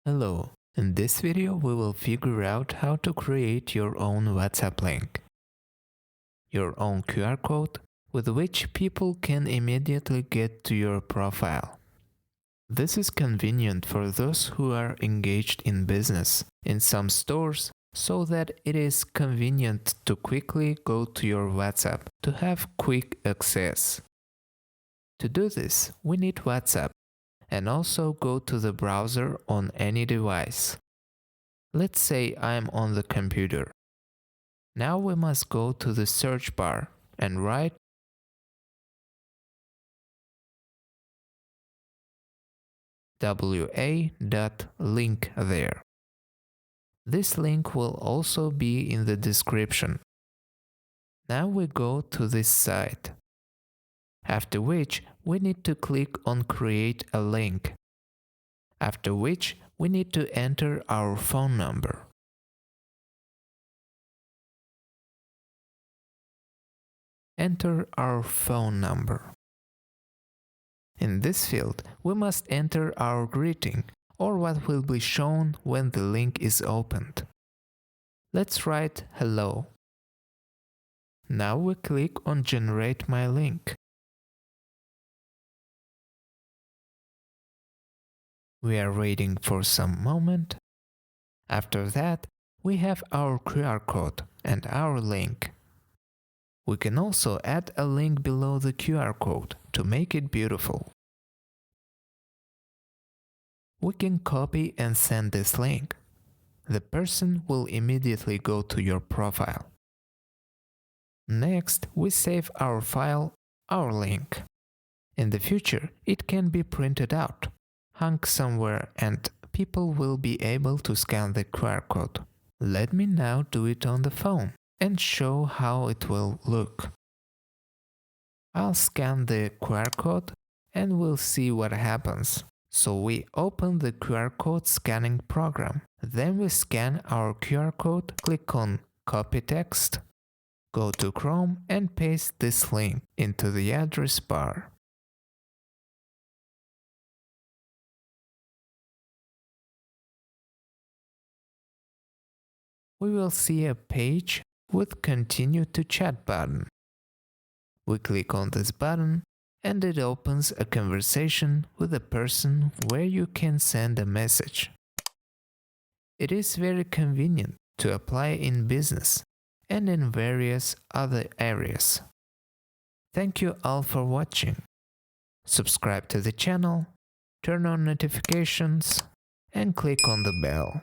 Hello, in this video we will figure out how to create your own WhatsApp link. Your own QR code with which people can immediately get to your profile. This is convenient for those who are engaged in business in some stores so that it is convenient to quickly go to your WhatsApp to have quick access. To do this, we need WhatsApp and also go to the browser on any device. Let's say I'm on the computer. Now we must go to the search bar and write wa.link there. This link will also be in the description. Now we go to this site, after which we need to click on create a link, after which we need to enter our phone number. Enter our phone number. In this field, we must enter our greeting or what will be shown when the link is opened. Let's write hello. Now we click on generate my link. We are waiting for some moment. After that, we have our QR code and our link. We can also add a link below the QR code to make it beautiful. We can copy and send this link. The person will immediately go to your profile. Next, we save our file, our link. In the future, it can be printed out, hung somewhere, and people will be able to scan the QR code. Let me now do it on the phone and show how it will look. I'll scan the QR code and we'll see what happens. So we open the QR code scanning program. Then we scan our QR code, click on copy text, go to Chrome and paste this link into the address bar. We will see a page with continue to chat button. We click on this button and it opens a conversation with a person where you can send a message. It is very convenient to apply in business and in various other areas. Thank you all for watching. Subscribe to the channel, turn on notifications, and click on the bell.